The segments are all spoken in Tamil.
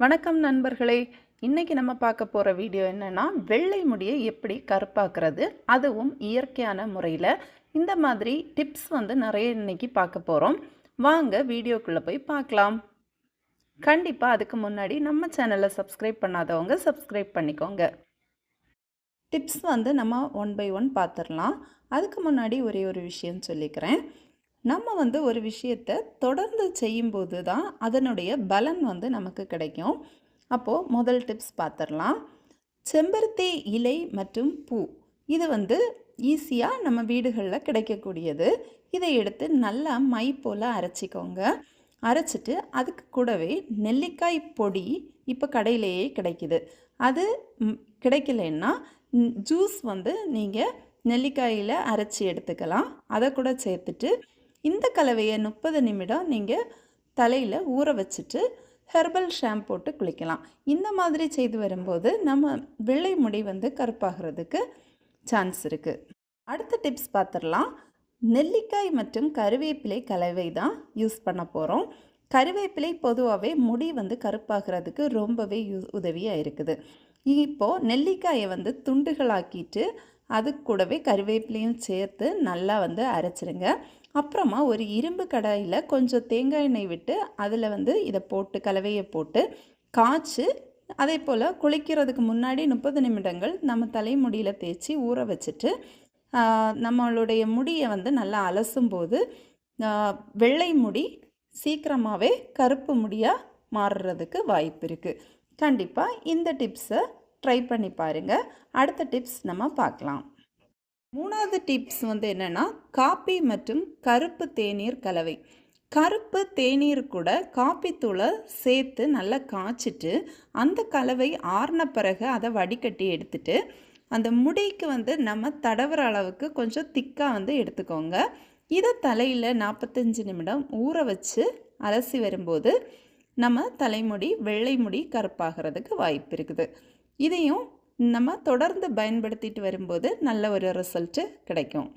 வணக்கம் நண்பர்களே. இன்னைக்கு நம்ம பார்க்க போற வீடியோ என்னன்னா, வெள்ளை முடியை எப்படி கருப்பாக்குறது, அதுவும் இயற்கையான முறையில். இந்த மாதிரி டிப்ஸ் நிறைய இன்னைக்கு பார்க்க போகிறோம். வாங்க வீடியோக்குள்ளே போய் பார்க்கலாம். கண்டிப்பாக அதுக்கு முன்னாடி நம்ம சேனலை சப்ஸ்கிரைப் பண்ணாதவங்க சப்ஸ்கிரைப் பண்ணிக்கோங்க. டிப்ஸ் நம்ம ஒன் பை ஒன் பார்த்துடலாம். அதுக்கு முன்னாடி ஒரே ஒரு விஷயம் சொல்லிக்கிறேன். நம்ம ஒரு விஷயத்தை தொடர்ந்து செய்யும்போது தான் அதனுடைய பலன் நமக்கு கிடைக்கும். அப்போது முதல் டிப்ஸ் பார்த்துடலாம். செம்பருத்தி இலை மற்றும் பூ இது ஈஸியாக நம்ம வீடுகளில் கிடைக்கக்கூடியது. இதை எடுத்து நல்லா மை போல் அரைச்சிக்கோங்க. அரைச்சிட்டு அதுக்கு கூடவே நெல்லிக்காய் பொடி இப்போ கடையிலேயே கிடைக்குது. அது கிடைக்கலன்னா ஜூஸ் நீங்கள் நெல்லிக்காயில் அரைச்சி எடுத்துக்கலாம். அதை கூட சேர்த்துட்டு இந்த கலவையை 30 நிமிடம் நீங்கள் தலையில் ஊற வச்சுட்டு ஹெர்பல் ஷாம்பு போட்டு குளிக்கலாம். இந்த மாதிரி செய்து வரும்போது நம்ம வெள்ளை முடி கருப்பாகிறதுக்கு சான்ஸ் இருக்குது. அடுத்த டிப்ஸ் பார்த்துடலாம். நெல்லிக்காய் மற்றும் கருவேப்பிலை கலவை தான் யூஸ் பண்ண போகிறோம். கருவேப்பிலை பொதுவாகவே முடி கருப்பாகிறதுக்கு ரொம்பவே உதவியாக இருக்குது. இப்போது நெல்லிக்காயை துண்டுகளாக்கிட்டு அது கூடவே கருவேப்பிலையும் சேர்த்து நல்லா அரைச்சிருங்க. அப்புறமா ஒரு இரும்பு கடாயில் கொஞ்சம் தேங்காய் எண்ணெய் விட்டு அதில் இதை போட்டு கலவையை போட்டு காய்ச்சி அதே போல் குளிக்கிறதுக்கு முன்னாடி 30 நிமிடங்கள் நம்ம தலைமுடியில் தேய்ச்சி ஊற வச்சுட்டு நம்மளுடைய முடியை நல்லா அலசும்போது வெள்ளை முடி சீக்கிரமாகவே கருப்பு முடியாக மாறுறதுக்கு வாய்ப்பு இருக்குது. கண்டிப்பாக இந்த டிப்ஸை ட்ரை பண்ணி பாருங்கள். அடுத்த டிப்ஸ் நம்ம பார்க்கலாம். மூணாவது டிப்ஸ் என்னென்னா, காப்பி மற்றும் கருப்பு தேநீர் கலவை. கருப்பு தேநீர் கூட காப்பி தூளை சேர்த்து நல்லா காய்ச்சிட்டு அந்த கலவை ஆறின பிறகு அதை வடிகட்டி எடுத்துட்டு அந்த முடிக்கு நம்ம தடவுற அளவுக்கு கொஞ்சம் திக்காக எடுத்துக்கோங்க. இதை தலையில் 45 நிமிடம் ஊற வச்சு அலசி வரும்போது நம்ம தலைமுடி வெள்ளை முடி கருப்பாகிறதுக்கு வாய்ப்பு இருக்குது. இதையும் நம்ம தொடர்ந்து பயன்படுத்திட்டு வரும்போது நல்ல ஒரு ரிசல்ட்டு கிடைக்கும்.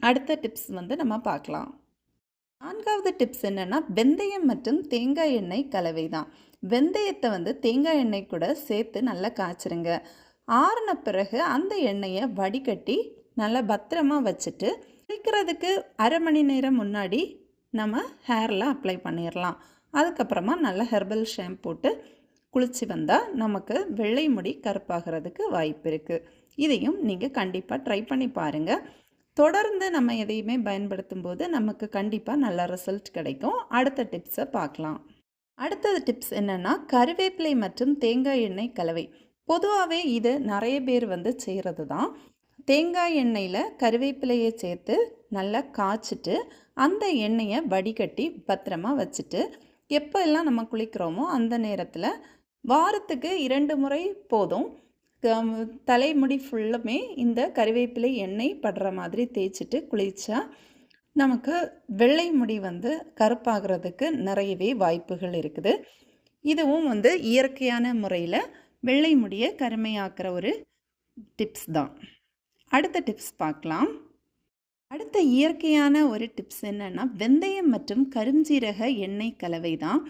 அடுத்த டிப்ஸ் நம்ம பார்க்கலாம். நான்காவது டிப்ஸ் என்னென்னா, வெந்தயம் மற்றும் தேங்காய் எண்ணெய் கலவை தான். வெந்தயத்தை தேங்காய் எண்ணெய் கூட சேர்த்து நல்லா காய்ச்சிருங்க. ஆறின பிறகு அந்த எண்ணெயை வடிகட்டி நல்லா பத்திரமா வச்சுட்டு குளிக்கிறதுக்கு அரை மணி நேரம் முன்னாடி நம்ம ஹேரில் அப்ளை பண்ணிடலாம். அதுக்கப்புறமா நல்லா ஹெர்பல் ஷாம்பு போட்டு குளிச்சு வந்தால் நமக்கு வெள்ளை முடி கருப்பாகிறதுக்கு வாய்ப்பு இருக்குது. இதையும் நீங்கள் கண்டிப்பாக ட்ரை பண்ணி பாருங்கள். தொடர்ந்து நம்ம எதையுமே பயன்படுத்தும் போது நமக்கு கண்டிப்பாக நல்ல ரிசல்ட் கிடைக்கும். அடுத்த டிப்ஸை பார்க்கலாம். அடுத்தது டிப்ஸ் என்னென்னா, கருவேப்பிலை மற்றும் தேங்காய் எண்ணெய் கலவை. பொதுவாகவே இது நிறைய பேர் செய்கிறது தான். தேங்காய் எண்ணெயில் கருவேப்பிலையை சேர்த்து நல்லா காய்ச்சிட்டு அந்த எண்ணெயை வடிகட்டி பத்திரமா வச்சுட்டு எப்போ எல்லாம் நம்ம குளிக்கிறோமோ அந்த நேரத்தில் வாரத்துக்கு 2 முறை போதும். தலைமுடி ஃபுல்லுமே இந்த கறிவேப்பிலை எண்ணெய் படுற மாதிரி தேய்ச்சிட்டு குளித்தா நமக்கு வெள்ளை முடி கருப்பாகிறதுக்கு நிறையவே வாய்ப்புகள் இருக்குது. இதுவும் இயற்கையான முறையில் வெள்ளை முடியை கருமையாக்குற ஒரு டிப்ஸ் தான். அடுத்த டிப்ஸ் பார்க்கலாம். அடுத்த இயற்கையான ஒரு டிப்ஸ் என்னென்னா, வெந்தயம் மற்றும் கருஞ்சீரக எண்ணெய் கலவை தான்.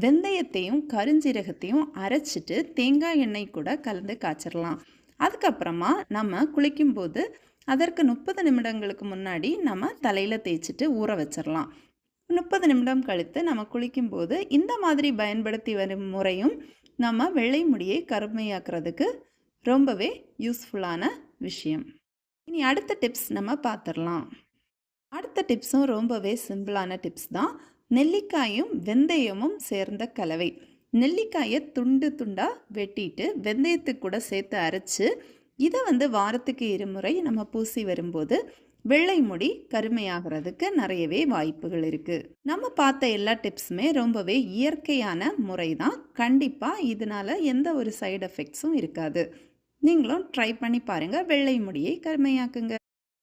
வெந்தயத்தையும் கருஞ்சீரகத்தையும் அரைச்சிட்டு தேங்காய் எண்ணெய் கூட கலந்து காய்ச்சிடலாம். அதுக்கப்புறமா நம்ம குளிக்கும்போது அதற்கு 30 நிமிடங்களுக்கு முன்னாடி நம்ம தலையில் தேய்ச்சிட்டு ஊற வச்சிடலாம். 30 நிமிடம் கழித்து நம்ம குளிக்கும்போது இந்த மாதிரி பயன்படுத்தி வரும் முறையும் நம்ம வெள்ளை முடியை கருமையாக்குறதுக்கு ரொம்பவே யூஸ்ஃபுல்லான விஷயம். இனி அடுத்த டிப்ஸ் நம்ம பார்த்துடலாம். அடுத்த டிப்ஸும் ரொம்பவே சிம்பிளான டிப்ஸ் தான். நெல்லிக்காயும் வெந்தயமும் சேர்ந்த கலவை. நெல்லிக்காயை துண்டு துண்டாக வெட்டிட்டு வெந்தயத்துக்கு கூட சேர்த்து அரைச்சி இதை வாரத்துக்கு 2 முறை நம்ம பூசி வரும்போது வெள்ளை முடி கருமையாகிறதுக்கு நிறையவே வாய்ப்புகள் இருக்குது. நம்ம பார்த்த எல்லா டிப்ஸுமே ரொம்பவே இயற்கையான முறை தான். கண்டிப்பாக இதனால் எந்த ஒரு சைடு எஃபெக்ட்ஸும் இருக்காது. நீங்களும் ட்ரை பண்ணி பாருங்கள். வெள்ளை முடியை கருமையாக்குங்க.